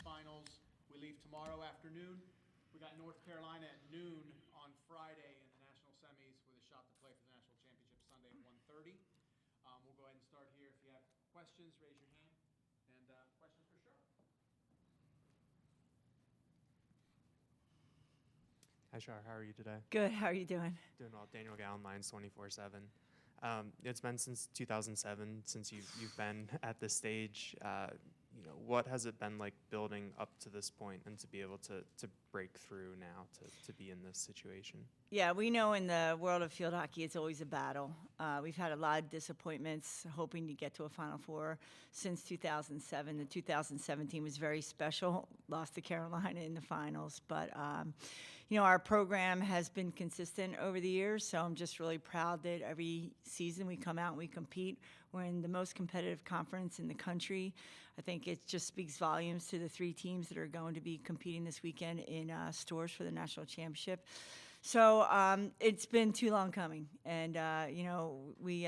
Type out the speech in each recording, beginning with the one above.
semifinals. We leave tomorrow afternoon. We got North Carolina at noon on Friday in the national semis with a shot to play for the national championship Sunday at 1:30. We'll go ahead and start here. If you have questions, raise your hand. And questions for Char. Hi, Char. How are you today? Good. How are you doing? Doing well. Daniel Gallen, Lines 24/7. It's been since 2007 since you've been at this stage. What has it been like building up to this point and to be able to break through now to be in this situation? Yeah, we know in the world of field hockey, it's always a battle. We've had a lot of disappointments hoping to get to a Final Four since 2007. The 2017 was very special, lost to Carolina in the finals. But, our program has been consistent over the years, so I'm just really proud that every season we come out and we compete. We're in the most competitive conference in the country. I think it just speaks volumes to the three teams that are going to be competing this weekend in Stores for the national championship. So it's been too long coming, and we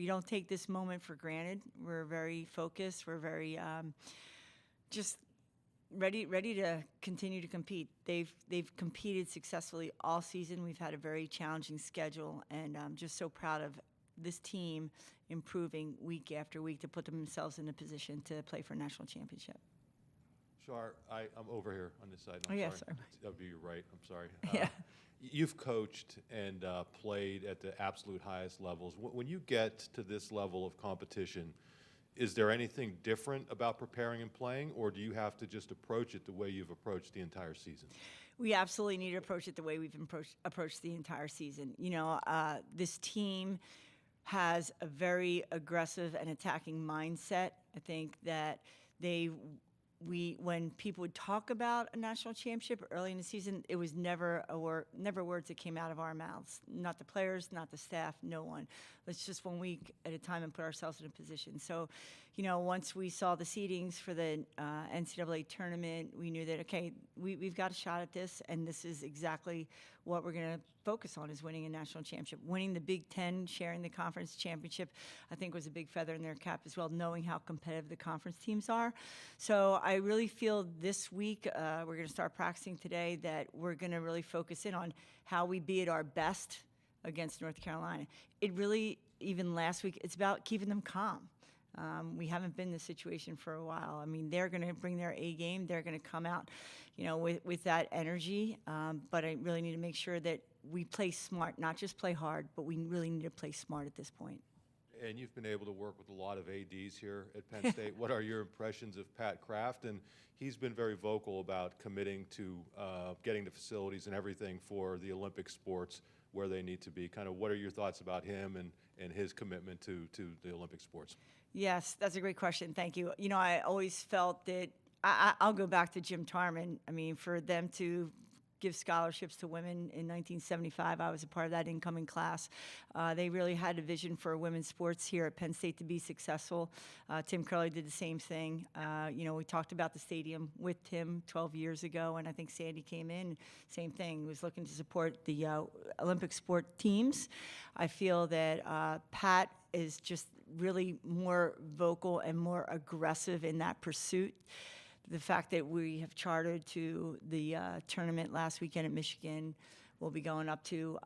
don't take this moment for granted. We're very focused. We're very just ready to continue to compete. They've competed successfully all season. We've had a very challenging schedule, and I'm just so proud of this team improving week after week to put themselves in a position to play for a national championship. Char, I'm over here on this side. Yes, sir. That would be your right. I'm sorry. Yeah. You've coached and played at the absolute highest levels. When you get to this level of competition, is there anything different about preparing and playing, or do you have to just approach it the way you've approached the entire season? We absolutely need to approach it the way we've approached the entire season. This team has a very aggressive and attacking mindset. I think that when people would talk about a national championship early in the season, it was never words that came out of our mouths. Not the players, not the staff, no one. Let's just 1 week at a time and put ourselves in a position. So, once we saw the seedings for the NCAA tournament, we knew that, okay, we've got a shot at this, and this is exactly what we're going to focus on, is winning a national championship. Winning the Big Ten, sharing the conference championship, I think was a big feather in their cap as well, knowing how competitive the conference teams are. So I really feel this week, we're going to start practicing today, that we're going to really focus in on how we be at our best against North Carolina. It really, even last week, it's about keeping them calm. We haven't been in this situation for a while. I mean, they're going to bring their A game. They're going to come out, with that energy. But I really need to make sure that we play smart, not just play hard, but we really need to play smart at this point. And you've been able to work with a lot of ADs here at Penn State. What are your impressions of Pat Kraft? And he's been very vocal about committing to getting the facilities and everything for the Olympic sports where they need to be. Kind of what are your thoughts about him and his commitment to the Olympic sports? Yes, that's a great question. Thank you. I always felt that I'll go back to Jim Tarman. I mean, for them to give scholarships to women in 1975. I was a part of that incoming class. They really had a vision for women's sports here at Penn State to be successful. Tim Curley did the same thing. We talked about the stadium with Tim 12 years ago, and I think Sandy came in, same thing. He was looking to support the Olympic sport teams. I feel that Pat is just really more vocal and more aggressive in that pursuit. The fact that we have chartered to the tournament last weekend at Michigan, we'll be going up to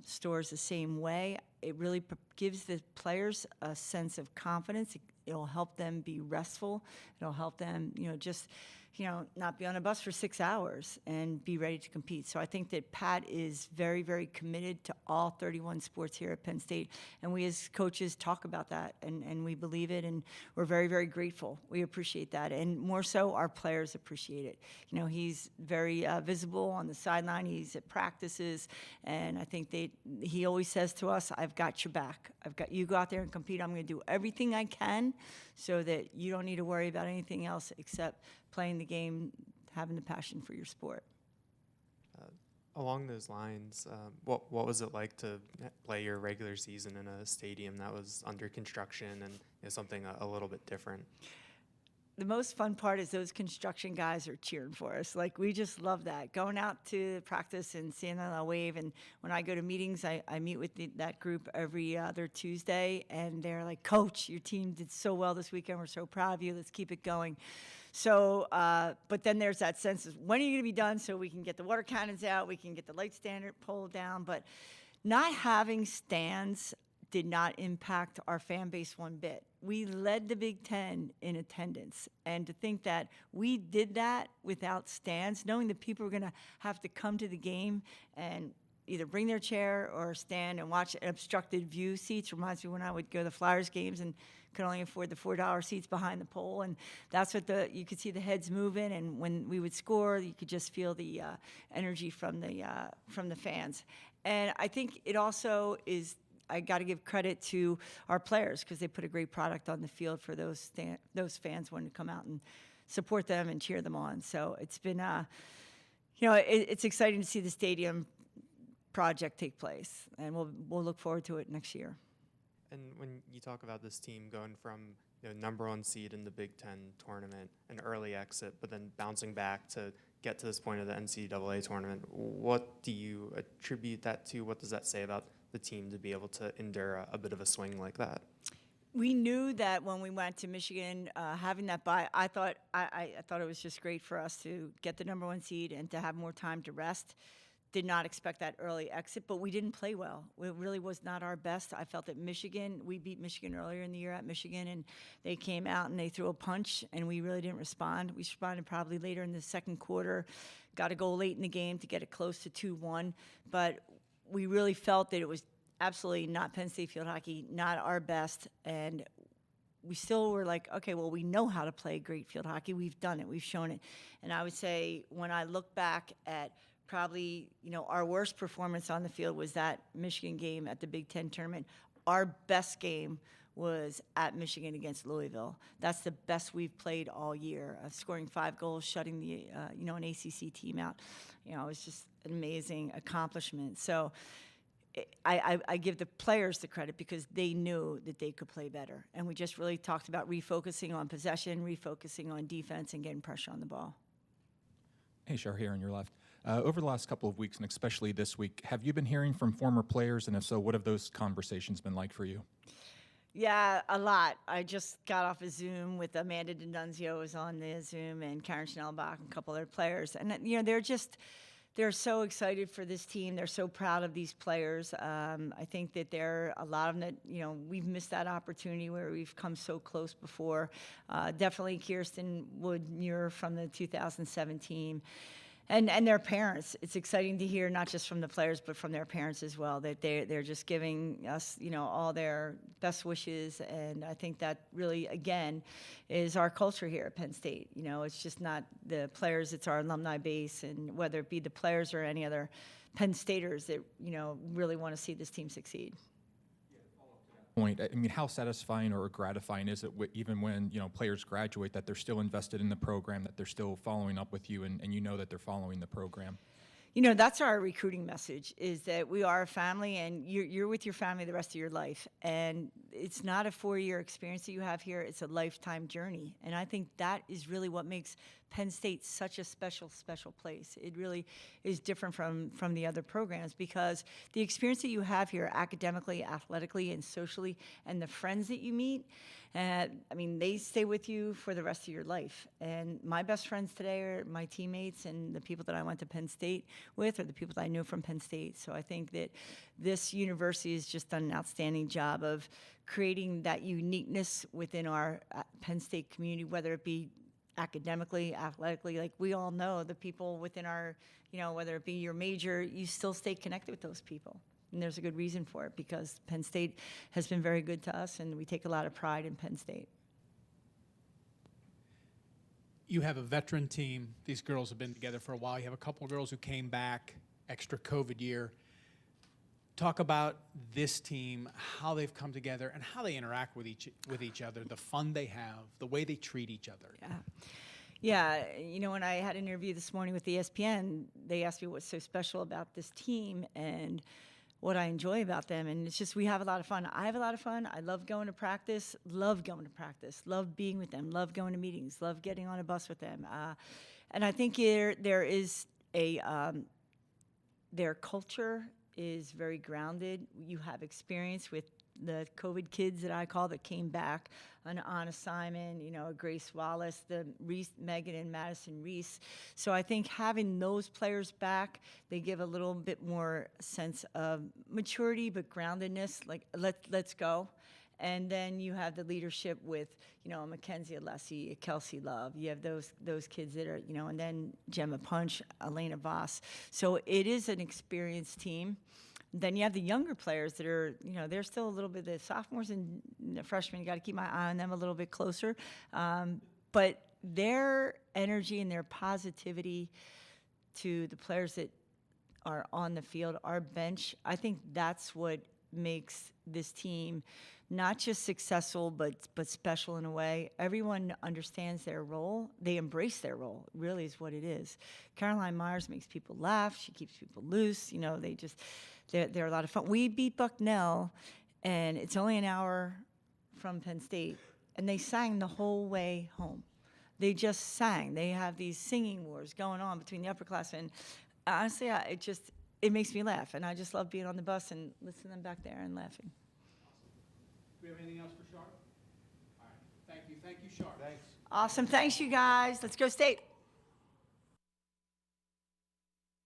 Stores the same way. It really gives the players a sense of confidence. It'll help them be restful. It'll help them, not be on a bus for 6 hours and be ready to compete. So I think that Pat is very, very committed to all 31 sports here at Penn State. And we as coaches talk about that, and we believe it, and we're very, very grateful. We appreciate that. And more so, our players appreciate it. He's very visible on the sideline. He's at practices. And I think he always says to us, I've got your back. You go out there and compete. I'm going to do everything I can so that you don't need to worry about anything else except playing the game, having the passion for your sport. Along those lines, what was it like to play your regular season in a stadium that was under construction and something a little bit different? The most fun part is those construction guys are cheering for us. Like, we just love that. Going out to practice and seeing them wave. And when I go to meetings, I meet with that group every other Tuesday. And they're like, Coach, your team did so well this weekend. We're so proud of you. Let's keep it going. So, but then there's that sense of when are you going to be done so we can get the water cannons out, we can get the light standard pole down. But not having stands did not impact our fan base one bit. We led the Big Ten in attendance. And to think that we did that without stands, knowing that people were going to have to come to the game and either bring their chair or stand and watch obstructed view seats, reminds me when I would go to the Flyers games and could only afford the $4 seats behind the pole. And that's what you could see the heads moving. And when we would score, you could just feel the energy from the fans. And I think it also is, I got to give credit to our players because they put a great product on the field for those fans wanting to come out and support them and cheer them on. So it's been, it's exciting to see the stadium project take place, and we'll look forward to it next year. And when you talk about this team going from number 1 seed in the Big Ten tournament, an early exit, but then bouncing back to get to this point of the NCAA tournament, what do you attribute that to? What does that say about the team to be able to endure a bit of a swing like that? We knew that when we went to Michigan, having that bye, I thought it was just great for us to get the number 1 seed and to have more time to rest. Did not expect that early exit, but we didn't play well. It really was not our best. I felt that we beat Michigan earlier in the year at Michigan, and they came out and they threw a punch, and we really didn't respond. We responded probably later in the second quarter, got a goal late in the game to get it close to 2-1, but we really felt that it was absolutely not Penn State field hockey, not our best, and we still were like, okay, well, we know how to play great field hockey. We've done it. We've shown it. And I would say when I look back at probably, our worst performance on the field was that Michigan game at the Big Ten tournament. Our best game was at Michigan against Louisville. That's the best we've played all year, scoring 5 goals, shutting the, an ACC team out. It was just an amazing accomplishment. So I give the players the credit because they knew that they could play better. And we just really talked about refocusing on possession, refocusing on defense, and getting pressure on the ball. Hey, Char, here on your left. Over the last couple of weeks, and especially this week, have you been hearing from former players? And if so, what have those conversations been like for you? Yeah, a lot. I just got off a Zoom with Amanda D'Annunzio was on the Zoom, and Karen Schnellbach and a couple other players. And, they're so excited for this team. They're so proud of these players. I think that a lot of them that, we've missed that opportunity where we've come so close before. Definitely Kirsten Wood-Muir from the 2017. And their parents. It's exciting to hear not just from the players, but from their parents as well, that they're just giving us, all their best wishes. And I think that really, again, is our culture here at Penn State. It's just not the players, it's our alumni base, and whether it be the players or any other Penn Staters that, really want to see this team succeed. Point. I mean, how satisfying or gratifying is it, even when players graduate, that they're still invested in the program, that they're still following up with you, and that they're following the program? That's our recruiting message: is that we are a family, and you're with your family the rest of your life. And it's not a 4-year experience that you have here; it's a lifetime journey. And I think that is really what makes Penn State such a special place. It really is different from the other programs because the experience that you have here academically, athletically, and socially, and the friends that you meet, they stay with you for the rest of your life. And my best friends today are my teammates and the people that I went to Penn State with, or the people that I knew from Penn State. So I think that this university has just done an outstanding job of creating that uniqueness within our Penn State community, whether it be academically, athletically. Like we all know the people within our, whether it be your major, you still stay connected with those people. And there's a good reason for it because Penn State has been very good to us, and we take a lot of pride in Penn State. You have a veteran team. These girls have been together for a while. You have a couple of girls who came back, extra COVID year. Talk about this team, how they've come together, and how they interact with each other, the fun they have, the way they treat each other. Yeah, when I had an interview this morning with ESPN, they asked me what's so special about this team and what I enjoy about them. And it's just we have a lot of fun. I have a lot of fun. I love going to practice, love being with them, love going to meetings, love getting on a bus with them. And I think there is their culture is very grounded. You have experience with the COVID kids that I call that came back, an Anna Simon, a Grace Wallace, the Reese, Megan and Madison Reese. So I think having those players back, they give a little bit more sense of maturity, but groundedness, like let's go. And then you have the leadership with, Mackenzie Alessi, Kelsey Love. You have those kids that are, and then Gemma Punch, Elena Voss. So it is an experienced team. Then you have the younger players that are, they're still a little bit, the sophomores and the freshmen, you got to keep my eye on them a little bit closer. But their energy and their positivity to the players that are on the field, our bench, I think that's what makes this team not just successful, but special in a way. Everyone understands their role. They embrace their role, really is what it is. Caroline Myers makes people laugh. She keeps people loose. They're a lot of fun. We beat Bucknell, and it's only an hour from Penn State, and they sang the whole way home. They just sang. They have these singing wars going on between the upperclassmen. Honestly, it makes me laugh, and I just love being on the bus and listening to them back there and laughing. Do we have anything else for Char? All right. Thank you. Thank you, Char. Thanks. Awesome. Thanks, you guys. Let's go State.